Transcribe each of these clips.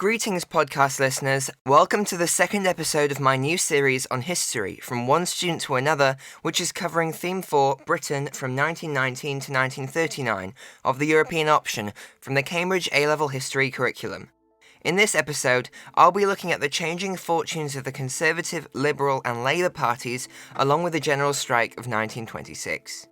Greetings, podcast listeners. Welcome to the second episode of my new series on history, From One Student to Another, which is covering Theme 4, Britain from 1919 to 1939, of the European option from the Cambridge A-Level History curriculum. In this episode, I'll be looking at the changing fortunes of the Conservative, Liberal and Labour parties, along with the general strike of 1926.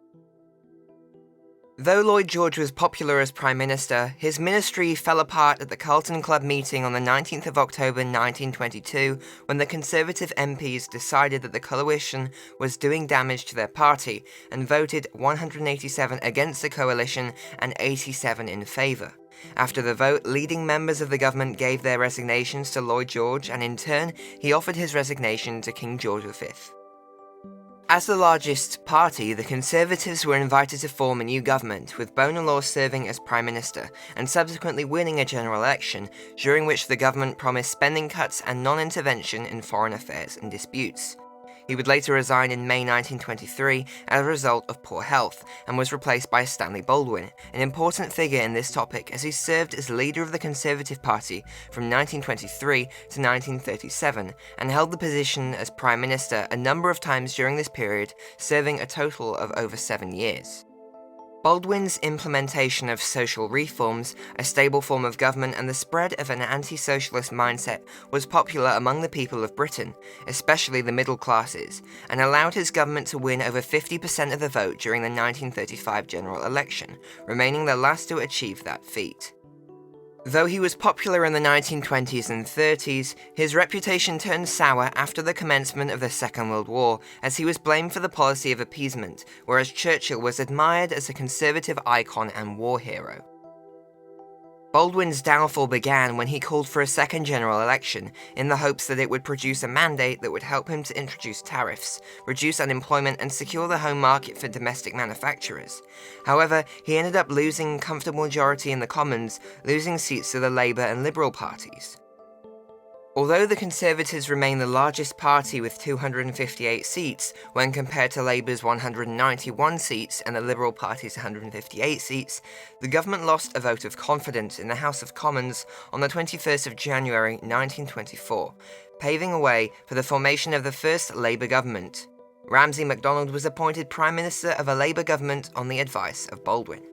Though Lloyd George was popular as Prime Minister, his ministry fell apart at the Carlton Club meeting on the 19th of October 1922 when the Conservative MPs decided that the coalition was doing damage to their party and voted 187 against the coalition and 87 in favour. After the vote, leading members of the government gave their resignations to Lloyd George, and in turn, he offered his resignation to King George V. As the largest party, the Conservatives were invited to form a new government, with Bonar Law serving as Prime Minister, and subsequently winning a general election, during which the government promised spending cuts and non-intervention in foreign affairs and disputes. He would later resign in May 1923 as a result of poor health, and was replaced by Stanley Baldwin, an important figure in this topic as he served as leader of the Conservative Party from 1923 to 1937, and held the position as Prime Minister a number of times during this period, serving a total of over 7 years. Baldwin's implementation of social reforms, a stable form of government and the spread of an anti-socialist mindset was popular among the people of Britain, especially the middle classes, and allowed his government to win over 50% of the vote during the 1935 general election, remaining the last to achieve that feat. Though he was popular in the 1920s and 30s, his reputation turned sour after the commencement of the Second World War, as he was blamed for the policy of appeasement, whereas Churchill was admired as a conservative icon and war hero. Baldwin's downfall began when he called for a second general election, in the hopes that it would produce a mandate that would help him to introduce tariffs, reduce unemployment and secure the home market for domestic manufacturers. However, he ended up losing a comfortable majority in the Commons, losing seats to the Labour and Liberal parties. Although the Conservatives remain the largest party with 258 seats, when compared to Labour's 191 seats and the Liberal Party's 158 seats, the government lost a vote of confidence in the House of Commons on the 21st of January 1924, paving a way for the formation of the first Labour government. Ramsay MacDonald was appointed Prime Minister of a Labour government on the advice of Baldwin.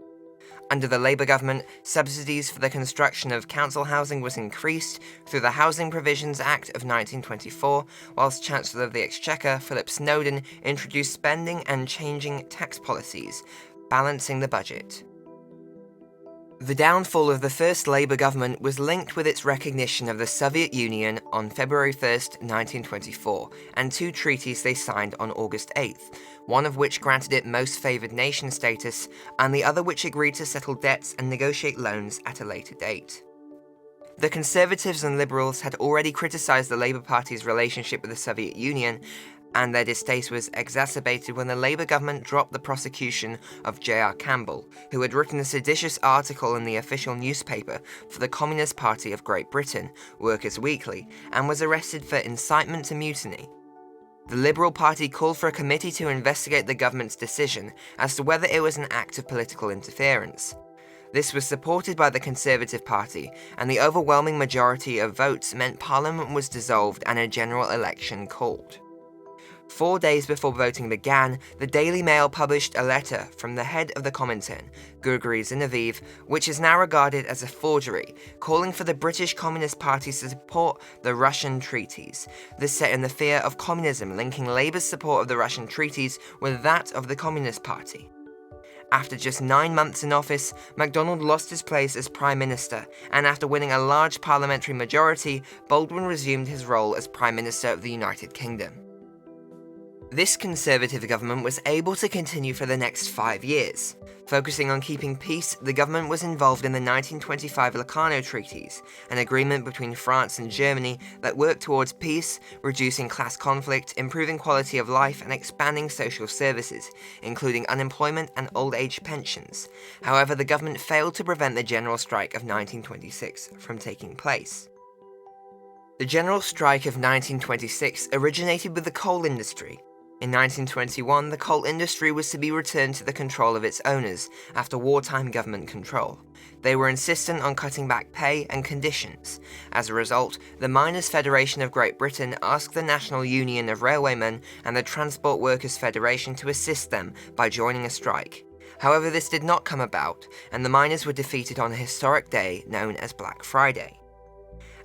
Under the Labour government, subsidies for the construction of council housing was increased through the Housing Provisions Act of 1924, whilst Chancellor of the Exchequer Philip Snowdon introduced spending and changing tax policies, balancing the budget. The downfall of the first Labour government was linked with its recognition of the Soviet Union on February 1, 1924, and two treaties they signed on August 8th, one of which granted it most favoured nation status, and the other which agreed to settle debts and negotiate loans at a later date. The Conservatives and Liberals had already criticised the Labour Party's relationship with the Soviet Union, and their distaste was exacerbated when the Labour government dropped the prosecution of J.R. Campbell, who had written a seditious article in the official newspaper for the Communist Party of Great Britain, Workers' Weekly, and was arrested for incitement to mutiny. The Liberal Party called for a committee to investigate the government's decision as to whether it was an act of political interference. This was supported by the Conservative Party, and the overwhelming majority of votes meant Parliament was dissolved and a general election called. 4 days before voting began, the Daily Mail published a letter from the head of the Comintern, Grigory Zinoviev, which is now regarded as a forgery, calling for the British Communist Party to support the Russian treaties. This set in the fear of communism, linking Labour's support of the Russian treaties with that of the Communist Party. After just 9 months in office, MacDonald lost his place as Prime Minister, and after winning a large parliamentary majority, Baldwin resumed his role as Prime Minister of the United Kingdom. This Conservative government was able to continue for the next 5 years. Focusing on keeping peace, the government was involved in the 1925 Locarno Treaties, an agreement between France and Germany that worked towards peace, reducing class conflict, improving quality of life, and expanding social services, including unemployment and old age pensions. However, the government failed to prevent the general strike of 1926 from taking place. The general strike of 1926 originated with the coal industry. In 1921, the coal industry was to be returned to the control of its owners after wartime government control. They were insistent on cutting back pay and conditions. As a result, the Miners' Federation of Great Britain asked the National Union of Railwaymen and the Transport Workers' Federation to assist them by joining a strike. However, this did not come about, and the miners were defeated on a historic day known as Black Friday.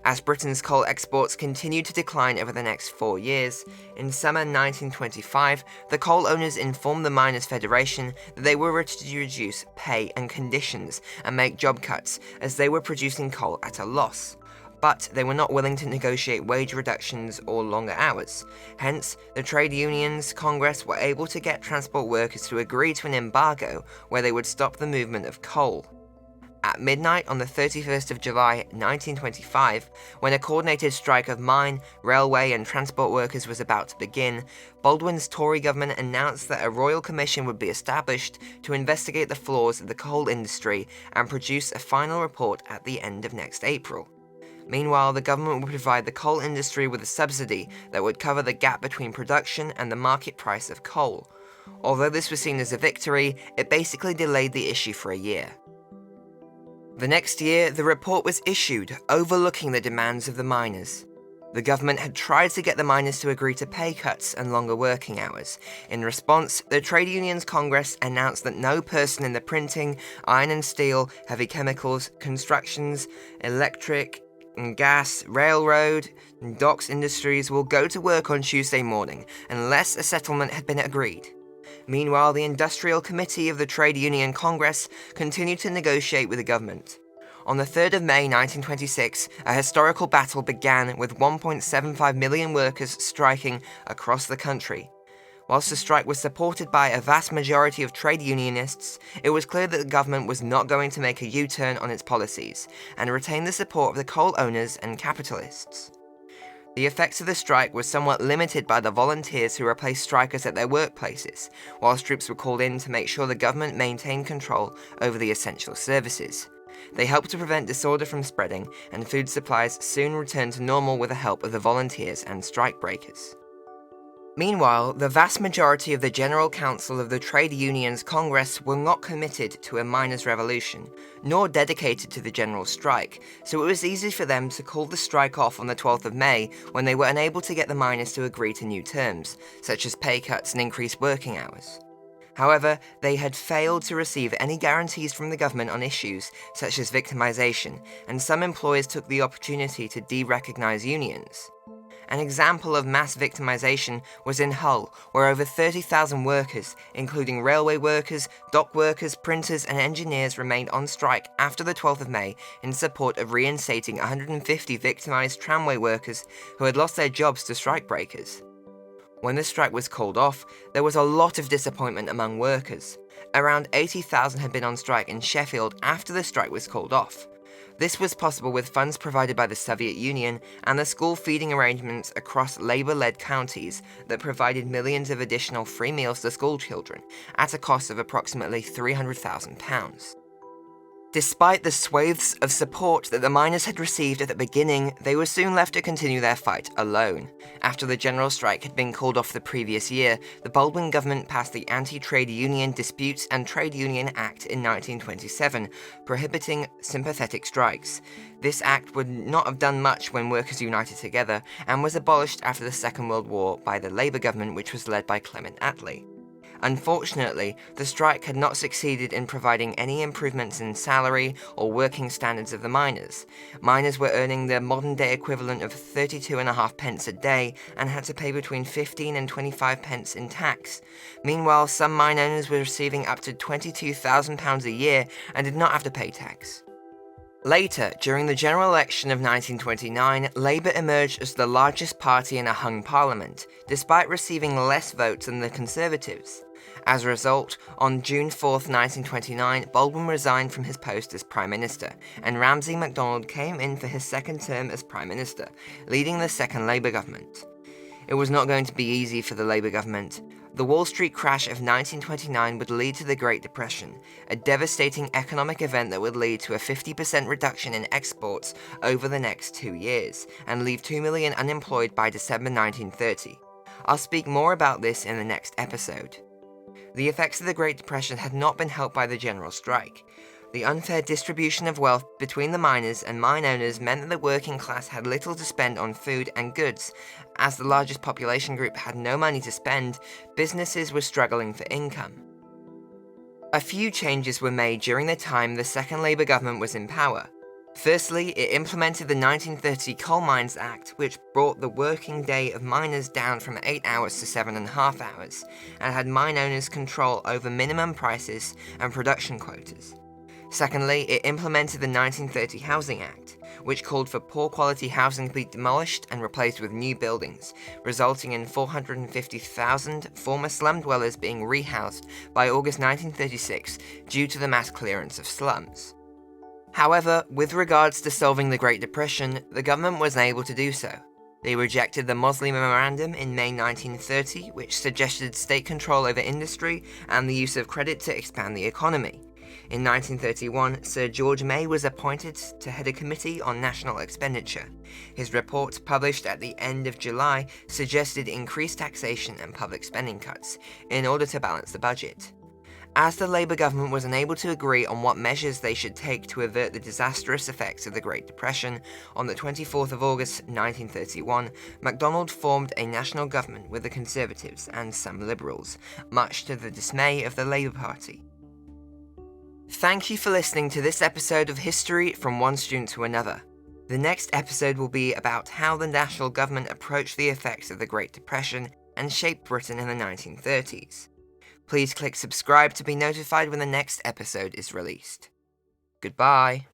As Britain's coal exports continued to decline over the next 4 years, in summer 1925, the coal owners informed the Miners' Federation that they were to reduce pay and conditions and make job cuts as they were producing coal at a loss. But they were not willing to negotiate wage reductions or longer hours. Hence, the trade unions, Congress were able to get transport workers to agree to an embargo where they would stop the movement of coal. At midnight on the 31st of July 1925, when a coordinated strike of mine, railway and transport workers was about to begin, Baldwin's Tory government announced that a royal commission would be established to investigate the flaws of the coal industry and produce a final report at the end of next April. Meanwhile, the government would provide the coal industry with a subsidy that would cover the gap between production and the market price of coal. Although this was seen as a victory, it basically delayed the issue for a year. The next year, the report was issued, overlooking the demands of the miners. The government had tried to get the miners to agree to pay cuts and longer working hours. In response, the Trade Unions Congress announced that no person in the printing, iron and steel, heavy chemicals, constructions, electric and gas, railroad, and docks industries will go to work on Tuesday morning unless a settlement had been agreed. Meanwhile, the Industrial Committee of the Trade Union Congress continued to negotiate with the government. On the 3rd of May 1926, a historical battle began with 1.75 million workers striking across the country. Whilst the strike was supported by a vast majority of trade unionists, it was clear that the government was not going to make a U-turn on its policies and retain the support of the coal owners and capitalists. The effects of the strike were somewhat limited by the volunteers who replaced strikers at their workplaces, whilst troops were called in to make sure the government maintained control over the essential services. They helped to prevent disorder from spreading, and food supplies soon returned to normal with the help of the volunteers and strikebreakers. Meanwhile, the vast majority of the General Council of the Trade Unions Congress were not committed to a miners' revolution, nor dedicated to the general strike, so it was easy for them to call the strike off on the 12th of May when they were unable to get the miners to agree to new terms, such as pay cuts and increased working hours. However, they had failed to receive any guarantees from the government on issues such as victimization, and some employers took the opportunity to de-recognize unions. An example of mass victimization was in Hull, where over 30,000 workers, including railway workers, dock workers, printers and engineers remained on strike after the 12th of May in support of reinstating 150 victimized tramway workers who had lost their jobs to strikebreakers. When the strike was called off, there was a lot of disappointment among workers. Around 80,000 had been on strike in Sheffield after the strike was called off. This was possible with funds provided by the Soviet Union and the school feeding arrangements across Labour-led counties that provided millions of additional free meals to school children, at a cost of approximately £300,000. Despite the swathes of support that the miners had received at the beginning, they were soon left to continue their fight alone. After the general strike had been called off the previous year, the Baldwin government passed the Anti-Trade Union Disputes and Trade Union Act in 1927, prohibiting sympathetic strikes. This act would not have done much when workers united together, and was abolished after the Second World War by the Labour government, which was led by Clement Attlee. Unfortunately, the strike had not succeeded in providing any improvements in salary or working standards of the miners. Miners were earning the modern-day equivalent of 32.5 pence a day and had to pay between 15 and 25 pence in tax. Meanwhile, some mine owners were receiving up to £22,000 a year and did not have to pay tax. Later, during the general election of 1929, Labour emerged as the largest party in a hung parliament, despite receiving less votes than the Conservatives. As a result, on June 4, 1929, Baldwin resigned from his post as Prime Minister, and Ramsay MacDonald came in for his second term as Prime Minister, leading the second Labour government. It was not going to be easy for the Labour government. The Wall Street crash of 1929 would lead to the Great Depression, a devastating economic event that would lead to a 50% reduction in exports over the next 2 years, and leave 2 million unemployed by December 1930. I'll speak more about this in the next episode. The effects of the Great Depression had not been helped by the general strike. The unfair distribution of wealth between the miners and mine owners meant that the working class had little to spend on food and goods. As the largest population group had no money to spend, businesses were struggling for income. A few changes were made during the time the second Labour government was in power. Firstly, it implemented the 1930 Coal Mines Act, which brought the working day of miners down from 8 hours to 7.5 hours, and had mine owners control over minimum prices and production quotas. Secondly, it implemented the 1930 Housing Act, which called for poor quality housing to be demolished and replaced with new buildings, resulting in 450,000 former slum dwellers being rehoused by August 1936 due to the mass clearance of slums. However, with regards to solving the Great Depression, the government wasn't able to do so. They rejected the Mosley Memorandum in May 1930, which suggested state control over industry and the use of credit to expand the economy. In 1931, Sir George May was appointed to head a committee on national expenditure. His report, published at the end of July, suggested increased taxation and public spending cuts in order to balance the budget. As the Labour government was unable to agree on what measures they should take to avert the disastrous effects of the Great Depression, on the 24th of August 1931, MacDonald formed a national government with the Conservatives and some Liberals, much to the dismay of the Labour Party. Thank you for listening to this episode of History from One Student to Another. The next episode will be about how the national government approached the effects of the Great Depression and shaped Britain in the 1930s. Please click subscribe to be notified when the next episode is released. Goodbye.